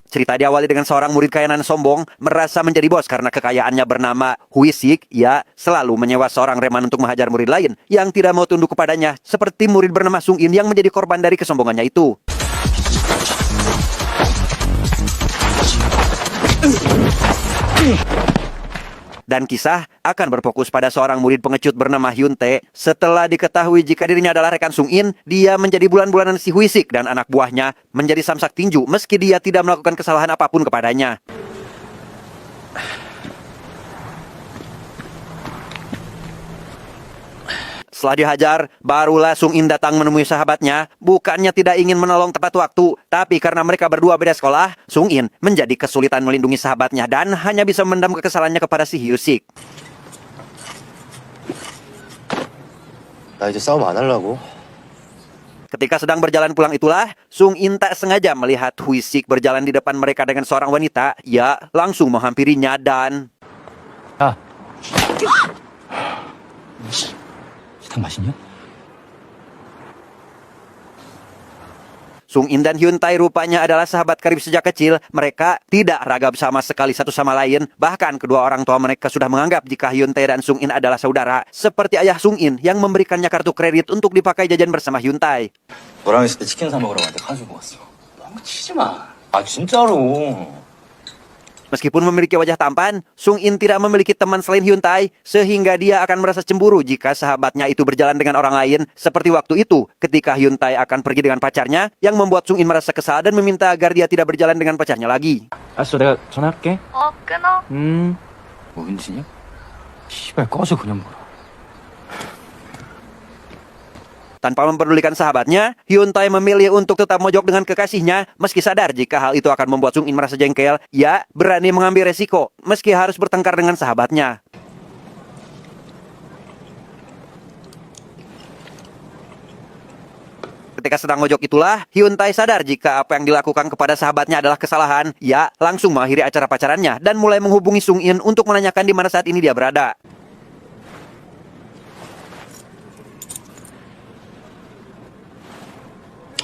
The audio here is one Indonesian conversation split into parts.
Cerita diawali dengan seorang murid kayanan sombong merasa menjadi bos karena kekayaannya bernama Huisik. Ia selalu menyewa seorang reman untuk menghajar murid lain yang tidak mau tunduk kepadanya, seperti murid bernama Sung In yang menjadi korban dari kesombongannya itu. Dan kisah akan berfokus pada seorang murid pengecut bernama Hyun Tae. Setelah diketahui jika dirinya adalah rekan Sung In, dia menjadi bulan-bulanan si Huisik dan anak buahnya menjadi samsak tinju meski dia tidak melakukan kesalahan apapun kepadanya. Setelah dihajar, barulah Sung In datang menemui sahabatnya. Bukannya tidak ingin menolong tepat waktu, tapi karena mereka berdua beda sekolah, Sung In menjadi kesulitan melindungi sahabatnya dan hanya bisa memendam kekesalannya kepada si Hyusik. 나 이제 싸움 안 하려고. Ketika sedang berjalan pulang itulah, Sung In tak sengaja melihat Huisik berjalan di depan mereka dengan seorang wanita. Ia langsung menghampirinya dan... 야, 사탕 맛있냐? Sung In dan Hyun Tae rupanya adalah sahabat karib sejak kecil. Mereka tidak ragab sama sekali satu sama lain. Bahkan kedua orang tua mereka sudah menganggap jika Hyun Tae dan Sung In adalah saudara. Seperti ayah Sung In yang memberikannya kartu kredit untuk dipakai jajan bersama Hyun Tae. 너랑 있을 때 치킨 사 먹으라고 한테 가지고 왔어. 뻥치지 마. 아 진짜로. Meskipun memiliki wajah tampan, Sung In tidak memiliki teman selain Hyun Tae, sehingga dia akan merasa cemburu jika sahabatnya itu berjalan dengan orang lain, seperti waktu itu ketika Hyun Tae akan pergi dengan pacarnya, yang membuat Sung In merasa kesal dan meminta agar dia tidak berjalan dengan pacarnya lagi. 알았어, 내가 전화할게. 끊어. 뭐 은진이야? 씨발 꺼져 그냥 뭐라. Tanpa memperdulikan sahabatnya, Hyun Tae memilih untuk tetap mojok dengan kekasihnya, meski sadar jika hal itu akan membuat Sung In merasa jengkel. Ia berani mengambil resiko, meski harus bertengkar dengan sahabatnya. Ketika sedang mojok itulah, Hyun Tae sadar jika apa yang dilakukan kepada sahabatnya adalah kesalahan. Ia langsung mengakhiri acara pacarannya dan mulai menghubungi Sung In untuk menanyakan di mana saat ini dia berada.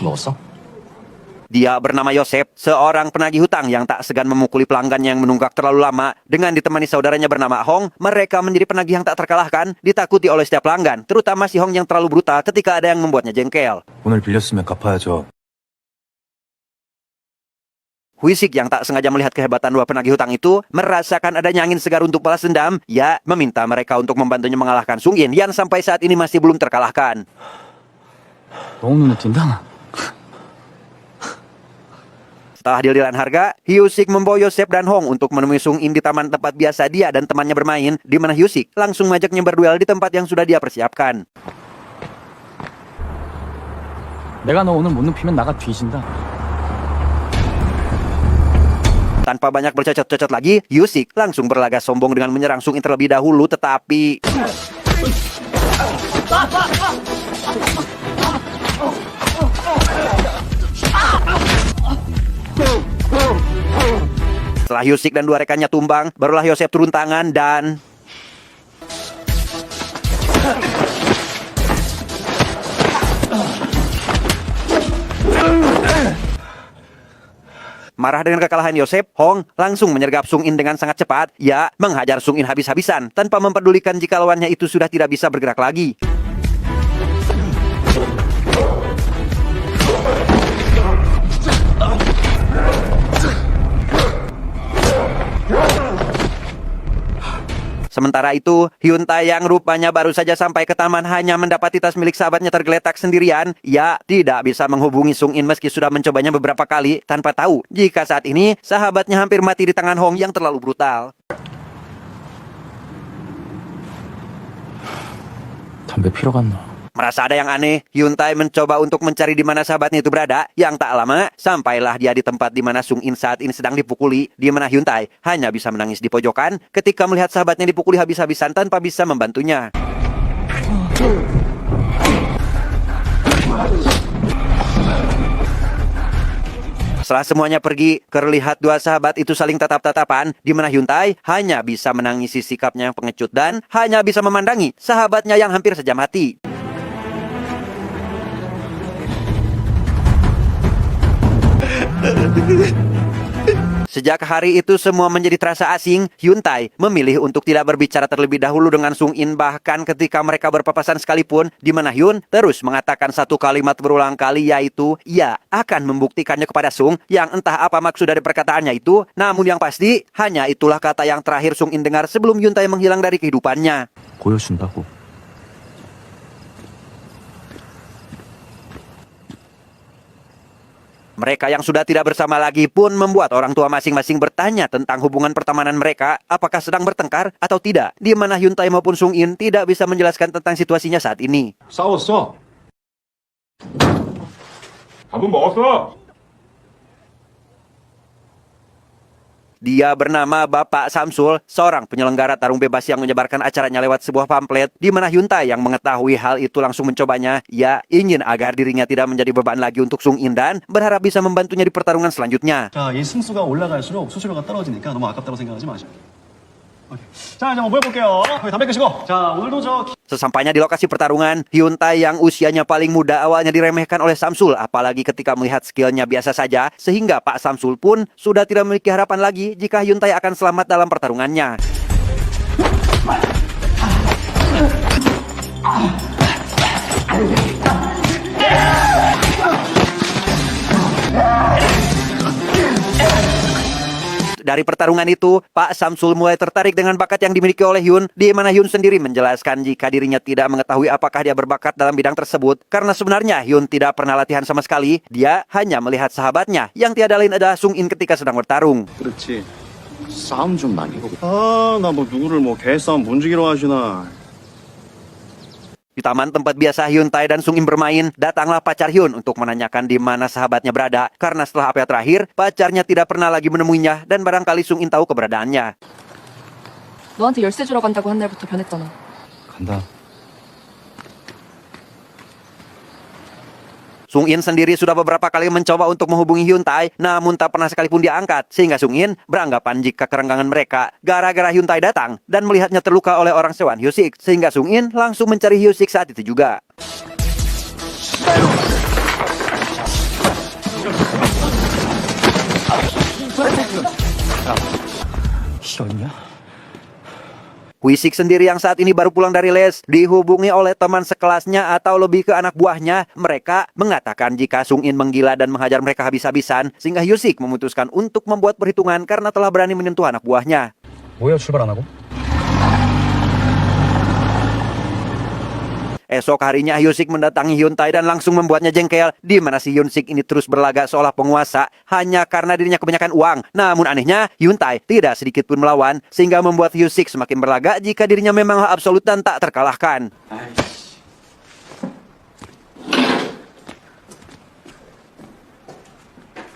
먹었어? Dia bernama Yosep, seorang penagih hutang yang tak segan memukuli pelanggannya yang menunggak terlalu lama. Dengan ditemani saudaranya bernama Hong, mereka menjadi penagih yang tak terkalahkan, ditakuti oleh setiap pelanggan, terutama si Hong yang terlalu brutal ketika ada yang membuatnya jengkel. 오늘 빌렸으면 갚아야죠. Huisik yang tak sengaja melihat kehebatan dua penagih hutang itu, merasakan adanya angin segar untuk balas dendam. Ia meminta mereka untuk membantunya mengalahkan Sung In yang sampai saat ini masih belum terkalahkan. 너무 눈에 띈다. Setelah deal-dealan harga, Hyusik membawa Yosep dan Hong untuk menemui Sung In di taman tempat biasa dia dan temannya bermain, di mana Hyusik langsung mengajaknya berduel di tempat yang sudah dia persiapkan. 내가 너 오늘 못 눕히면 나가 뒤진다. Tanpa banyak bercocot-cocot lagi, Hyusik langsung berlagak sombong dengan menyerang Sung In terlebih dahulu, tetapi... Setelah Hyusik dan dua rekannya tumbang, barulah Yosep turun tangan dan... Marah dengan kekalahan Yosep, Hong langsung menyergap Sung In dengan sangat cepat. Ia menghajar Sung In habis-habisan tanpa memperdulikan jika lawannya itu sudah tidak bisa bergerak lagi. Sementara itu, Hyun Tae yang rupanya baru saja sampai ke taman hanya mendapati tas milik sahabatnya tergeletak sendirian. Ia tidak bisa menghubungi Sung In meski sudah mencobanya beberapa kali tanpa tahu jika saat ini sahabatnya hampir mati di tangan Hong yang terlalu brutal. 담배 피러 갔나? Merasa ada yang aneh, Hyun Tae mencoba untuk mencari di mana sahabatnya itu berada. Yang tak lama, sampailah dia di tempat di mana Sung In saat ini sedang dipukuli, di mana Hyun Tae hanya bisa menangis di pojokan ketika melihat sahabatnya dipukuli habis-habisan tanpa bisa membantunya. Setelah semuanya pergi, terlihat dua sahabat itu saling tatap-tatapan, di mana Hyun Tae hanya bisa menangisi sikapnya yang pengecut dan hanya bisa memandangi sahabatnya yang hampir saja mati. Sejak hari itu semua menjadi terasa asing, Hyun Tae memilih untuk tidak berbicara terlebih dahulu dengan Sung In, bahkan ketika mereka berpapasan sekalipun, di mana Hyun terus mengatakan satu kalimat berulang kali, yaitu ia akan membuktikannya kepada Sung, yang entah apa maksud dari perkataannya itu, namun yang pasti hanya itulah kata yang terakhir Sung In dengar sebelum Hyun Tae menghilang dari kehidupannya. 보여준다고. Mereka yang sudah tidak bersama lagi pun membuat orang tua masing-masing bertanya tentang hubungan pertemanan mereka, apakah sedang bertengkar atau tidak, di mana Hyun Tae maupun Sung In tidak bisa menjelaskan tentang situasinya saat ini. 싸웠어. 밥은 먹었어. Dia bernama Bapak Samsul, seorang penyelenggara tarung bebas yang menyebarkan acaranya lewat sebuah pamflet, di mana Hyun Tae yang mengetahui hal itu langsung mencobanya. Ia ingin agar dirinya tidak menjadi beban lagi untuk Sung In dan berharap bisa membantunya di pertarungan selanjutnya. 자, 이 승수가 올라갈수록 수수료가 떨어지니까 너무 아깝다고 생각하지 마시고. 오케이. 자, 이제 한번 모여볼게요. 거기 담배 끄시고. 자, 오늘도 Sesampainya di lokasi pertarungan, Hyun Tae yang usianya paling muda awalnya diremehkan oleh Samsul, apalagi ketika melihat skillnya biasa saja, sehingga Pak Samsul pun sudah tidak memiliki harapan lagi jika Hyun Tae akan selamat dalam pertarungannya. Dari pertarungan itu, Pak Samsul mulai tertarik dengan bakat yang dimiliki oleh Hyun, di mana Hyun sendiri menjelaskan jika dirinya tidak mengetahui apakah dia berbakat dalam bidang tersebut, karena sebenarnya Hyun tidak pernah latihan sama sekali, dia hanya melihat sahabatnya, yang tiada lain adalah Sung In ketika sedang bertarung. 그렇지. 싸움 좀 많이 보고. 아, 나 뭐 누구를 뭐 개싸움 문지기로 하시나. Di taman tempat biasa Hyun Tae dan Sung In bermain, datanglah pacar Hyun untuk menanyakan di mana sahabatnya berada. Karena setelah apel terakhir, pacarnya tidak pernah lagi menemuinya dan barangkali Sung In tahu keberadaannya. 너한테 열쇠 주러 간다고 한 날부터 변했잖아. 간다. Sung In sendiri sudah beberapa kali mencoba untuk menghubungi Hyun Tae, namun tak pernah sekalipun diangkat, sehingga Sung In beranggapan jika kerenggangan mereka gara-gara Hyun Tae datang dan melihatnya terluka oleh orang sewaan Hyosik, sehingga Sung In langsung mencari Hyosik saat itu juga. 싫었냐? Hwisik sendiri yang saat ini baru pulang dari les, dihubungi oleh teman sekelasnya atau lebih ke anak buahnya. Mereka mengatakan jika Sung In menggila dan menghajar mereka habis-habisan, sehingga Hyosik memutuskan untuk membuat perhitungan karena telah berani menyentuh anak buahnya. 뭐야 출발 안 하고? Esok harinya Hyosik mendatangi Hyun Tae dan langsung membuatnya jengkel, di mana si Hyosik ini terus berlagak seolah penguasa hanya karena dirinya kebanyakan uang. Namun anehnya, Hyun Tae tidak sedikit pun melawan, sehingga membuat Hyosik semakin berlagak jika dirinya memang absolut dan tak terkalahkan.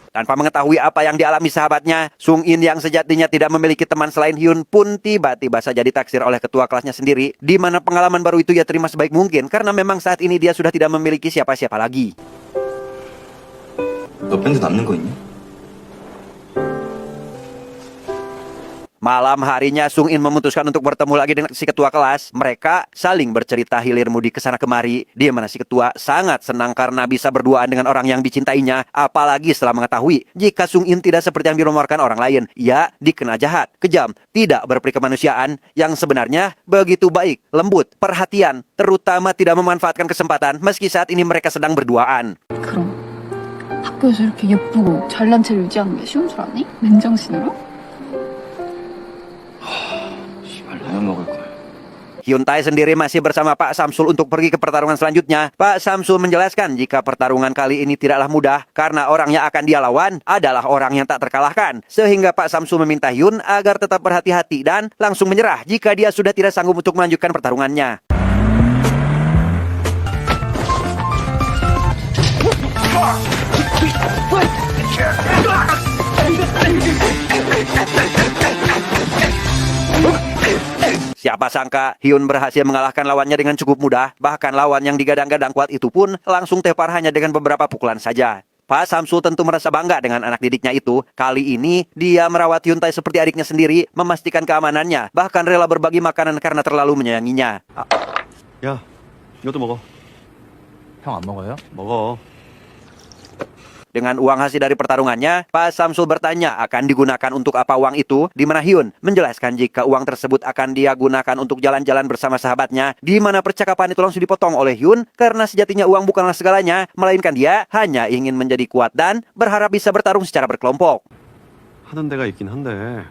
Tanpa mengetahui apa yang dialami sahabatnya, Sung In yang sejatinya tidak memiliki teman selain Hyun pun tiba-tiba saja ditaksir oleh ketua kelasnya sendiri, di mana pengalaman baru itu ia terima sebaik mungkin karena memang saat ini dia sudah tidak memiliki siapa-siapa lagi. 너 밴드 남는 거 있니? Malam harinya Sung In memutuskan untuk bertemu lagi dengan si ketua kelas. Mereka saling bercerita hilir mudi kesana kemari, di mana si ketua sangat senang karena bisa berduaan dengan orang yang dicintainya. Apalagi setelah mengetahui jika Sung In tidak seperti yang dirumorkan orang lain. Ia dikenal jahat, kejam, tidak berperi kemanusiaan, yang sebenarnya begitu baik, lembut, perhatian, terutama tidak memanfaatkan kesempatan meski saat ini mereka sedang berduaan. 그럼 학교에서 이렇게 예쁘고 잘난 체를 유지하는 게 쉬운 줄 아니? 맨정신으로? 씨발 라면 먹을 거야. Hyun Tae sendiri masih bersama Pak Samsul untuk pergi ke pertarungan selanjutnya. Pak Samsul menjelaskan jika pertarungan kali ini tidaklah mudah karena orang yang akan dia lawan adalah orang yang tak terkalahkan. Sehingga Pak Samsul meminta Hyun agar tetap berhati-hati dan langsung menyerah jika dia sudah tidak sanggup untuk melanjutkan pertarungannya. Siapa sangka Hyun berhasil mengalahkan lawannya dengan cukup mudah. Bahkan lawan yang digadang-gadang kuat itu pun langsung tepar hanya dengan beberapa pukulan saja. Pak Samsul tentu merasa bangga dengan anak didiknya itu. Kali ini dia merawat Hyun Tae seperti adiknya sendiri, memastikan keamanannya, bahkan rela berbagi makanan karena terlalu menyayanginya. 야, 이것도 먹어. 형 안 먹어요? 먹어. Dengan uang hasil dari pertarungannya, Pak Samsul bertanya akan digunakan untuk apa uang itu, di mana Hyun menjelaskan jika uang tersebut akan dia gunakan untuk jalan-jalan bersama sahabatnya, di mana percakapan itu langsung dipotong oleh Hyun karena sejatinya uang bukanlah segalanya, melainkan dia hanya ingin menjadi kuat dan berharap bisa bertarung secara berkelompok. 하는 데가 있긴 한데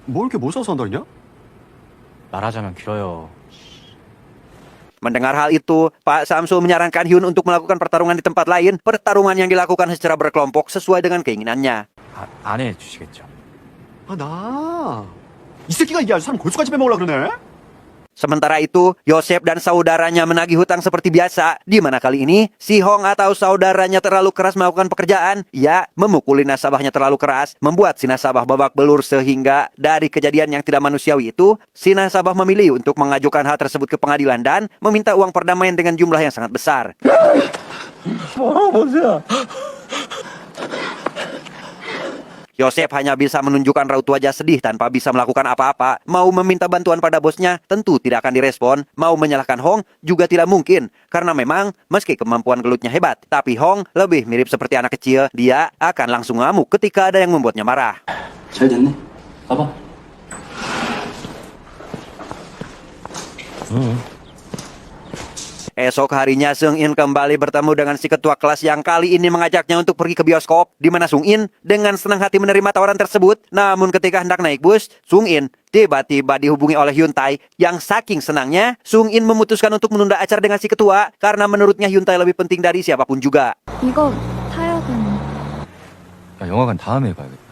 뭘 이렇게 못 사서 한다 했냐? 말하자면 길어요. Mendengar hal itu, Pak Samsul menyarankan Hyun untuk melakukan pertarungan di tempat lain, pertarungan yang dilakukan secara berkelompok sesuai dengan keinginannya. 안 해주시겠죠? 이 새끼가 이게 아주 사람 골수까지 빼먹으려 그러네? Sementara itu, Yosef dan saudaranya menagih hutang seperti biasa, di mana kali ini si Hong atau saudaranya terlalu keras melakukan pekerjaan. Ia memukuli nasabahnya terlalu keras, membuat si nasabah babak belur sehingga dari kejadian yang tidak manusiawi itu, si nasabah memilih untuk mengajukan hal tersebut ke pengadilan dan meminta uang perdamaian dengan jumlah yang sangat besar. Yosef hanya bisa menunjukkan raut wajah sedih tanpa bisa melakukan apa-apa. Mau meminta bantuan pada bosnya, tentu tidak akan direspon. Mau menyalahkan Hong, juga tidak mungkin. Karena memang, meski kemampuan gelutnya hebat, tapi Hong lebih mirip seperti anak kecil. Dia akan langsung ngamuk ketika ada yang membuatnya marah. 잘 됐네. 봐봐. Esok harinya Sung In kembali bertemu dengan si ketua kelas yang kali ini mengajaknya untuk pergi ke bioskop, di mana Sung In dengan senang hati menerima tawaran tersebut. Namun ketika hendak naik bus, Sung In tiba-tiba dihubungi oleh Hyun Tae yang saking senangnya, Sung In memutuskan untuk menunda acara dengan si ketua karena menurutnya Hyun Tae lebih penting dari siapapun juga. 이거 타야 되는. 야, 영화관 다음에 가야겠다.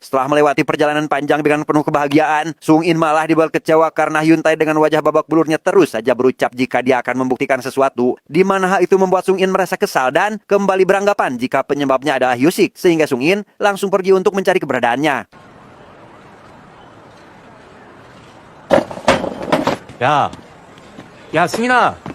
Setelah melewati perjalanan panjang dengan penuh kebahagiaan, Sung In malah dibuat kecewa karena Hyun Tae dengan wajah babak belurnya terus saja berucap jika dia akan membuktikan sesuatu, di mana hal itu membuat Sung In merasa kesal dan kembali beranggapan jika penyebabnya adalah Hyusik, sehingga Sung In langsung pergi untuk mencari keberadaannya. 야, 승인아.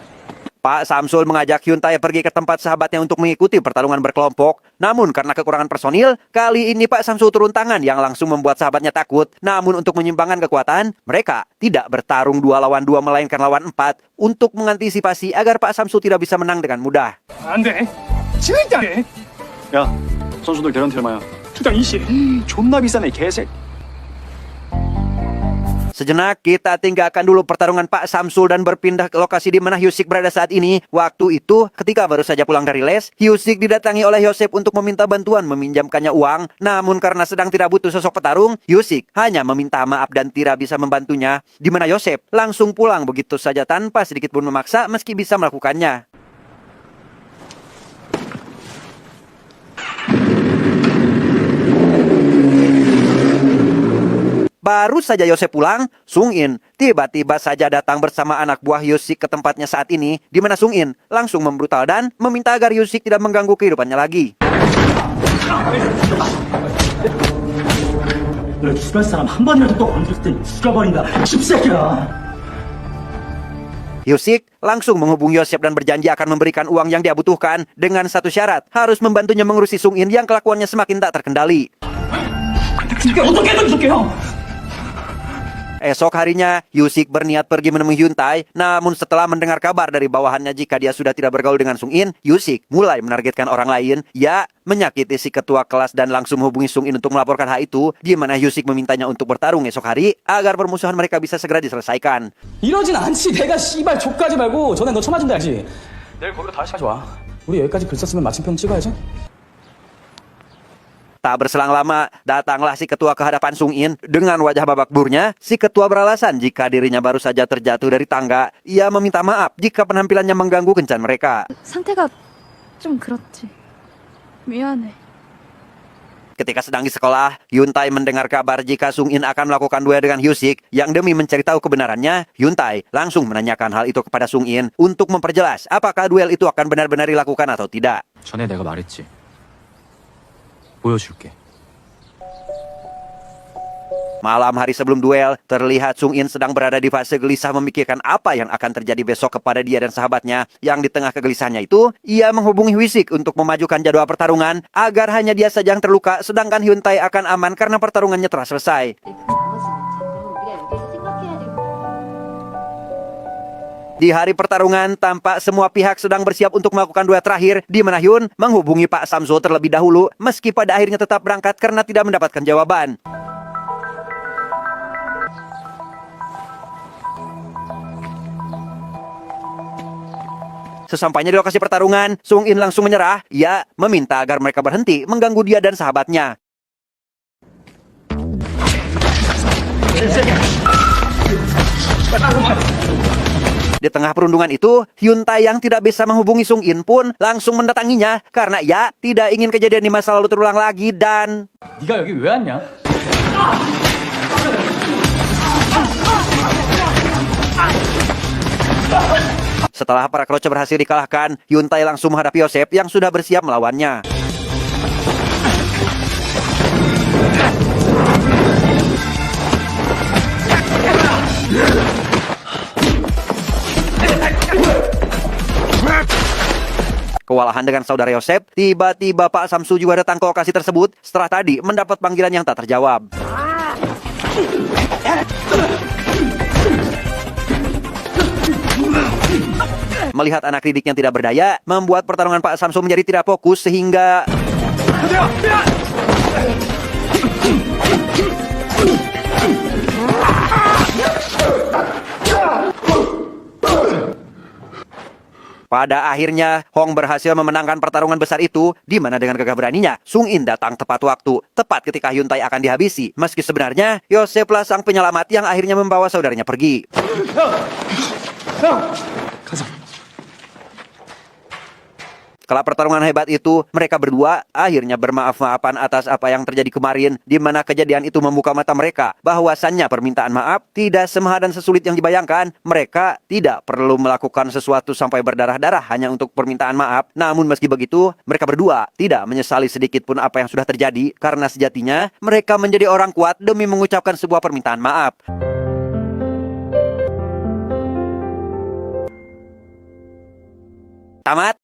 Pak Samsul mengajak Hyun Tae pergi ke tempat sahabatnya untuk mengikuti pertarungan berkelompok. Namun karena kekurangan personil, kali ini Pak Samsul turun tangan yang langsung membuat sahabatnya takut. Namun untuk menyimbangkan kekuatan, mereka tidak bertarung 2 lawan 2 melainkan lawan 4 untuk mengantisipasi agar Pak Samsul tidak bisa menang dengan mudah. 안 돼. 진짜 안 돼. 야, 선수들 개런티 얼마야? 투장 20. 존나 비싸네, 개새. Sejenak kita tinggalkan dulu pertarungan Pak Samsul dan berpindah ke lokasi di mana Hyusik berada saat ini. Waktu itu, ketika baru saja pulang dari les, Hyusik didatangi oleh Yosef untuk meminta bantuan meminjamkannya uang. Namun karena sedang tidak butuh sosok petarung, Hyusik hanya meminta maaf dan tidak bisa membantunya. Di mana Yosef langsung pulang begitu saja tanpa sedikit pun memaksa meski bisa melakukannya. Baru saja Yosef pulang, Sung In tiba-tiba saja datang bersama anak buah Hyusik ke tempatnya saat ini, di mana Sung In langsung membrutal dan meminta agar Hyusik tidak mengganggu kehidupannya lagi. 너 죽을 사람 한 번이라도 또 건드릴 땐 죽여버린다. 씹새끼야. Hyusik langsung menghubungi Yosef dan berjanji akan memberikan uang yang dia butuhkan dengan satu syarat, harus membantunya mengurusi Sung In yang kelakuannya semakin tak terkendali. 근데 어떻게든 줄게요. Esok harinya, Hyusik berniat pergi menemui Hyun Tae. Namun setelah mendengar kabar dari bawahannya jika dia sudah tidak bergaul dengan Sung In, Hyusik mulai menargetkan orang lain. Ia menyakiti si ketua kelas dan langsung menghubungi Sung In untuk melaporkan hal itu, di mana Hyusik memintanya untuk bertarung esok hari agar permusuhan mereka bisa segera diselesaikan. 이러진 않지. 내가 씨발 족가지 말고 전에 너 쳐맞은다 알지? 내일 거기로 다시 와. 우리 여기까지 글 썼으면 마침표는 찍어야지. Tak berselang lama, datanglah si ketua ke hadapan Sung In. Dengan wajah babak burnya, si ketua beralasan jika dirinya baru saja terjatuh dari tangga. Ia meminta maaf jika penampilannya mengganggu kencan mereka. 상태가 좀 그렇지. 미안해. Ketika sedang di sekolah, Hyun Tae mendengar kabar jika Sung In akan melakukan duel dengan Hyusik. Yang demi mencari tahu kebenarannya, Hyun Tae langsung menanyakan hal itu kepada Sung In untuk memperjelas apakah duel itu akan benar-benar dilakukan atau tidak. 전에 내가 말했지. 보여줄게. Malam hari sebelum duel, terlihat Sung In sedang berada di fase gelisah memikirkan apa yang akan terjadi besok kepada dia dan sahabatnya. Yang di tengah kegelisahannya itu, ia menghubungi Hyusik untuk memajukan jadwal pertarungan agar hanya dia saja yang terluka, sedangkan Hyun Tae akan aman karena pertarungannya telah selesai. Di hari pertarungan, tampak semua pihak sedang bersiap untuk melakukan duel terakhir, di mana Hyun menghubungi Pak Samso terlebih dahulu, meski pada akhirnya tetap berangkat karena tidak mendapatkan jawaban. Sesampainya di lokasi pertarungan, Sung In langsung menyerah. Ia meminta agar mereka berhenti mengganggu dia dan sahabatnya. Di tengah perundungan itu, Hyun Tae yang tidak bisa menghubungi Sung In pun langsung mendatanginya karena ia tidak ingin kejadian di masa lalu terulang lagi dan... 네가 여기 왜 왔냐? Setelah para kroco berhasil dikalahkan, Hyun Tae langsung menghadapi Yosef yang sudah bersiap melawannya. Kewalahan dengan saudara Yosef, tiba-tiba Pak Samsu juga datang ke lokasi tersebut setelah tadi mendapat panggilan yang tak terjawab. Melihat anak didik yang tidak berdaya, membuat pertarungan Pak Samsu menjadi tidak fokus sehingga... Pada akhirnya, Hong berhasil memenangkan pertarungan besar itu, di mana dengan gagah beraninya, Sung In datang tepat waktu, tepat ketika Hyun Tae akan dihabisi. Meski sebenarnya, Yoseflah sang penyelamat yang akhirnya membawa saudaranya pergi. Setelah pertarungan hebat itu, mereka berdua akhirnya bermaaf-maafan atas apa yang terjadi kemarin, di mana kejadian itu membuka mata mereka bahwasannya permintaan maaf tidak semahal dan sesulit yang dibayangkan. Mereka tidak perlu melakukan sesuatu sampai berdarah-darah hanya untuk permintaan maaf. Namun meski begitu, mereka berdua tidak menyesali sedikit pun apa yang sudah terjadi, karena sejatinya mereka menjadi orang kuat demi mengucapkan sebuah permintaan maaf. Tamat.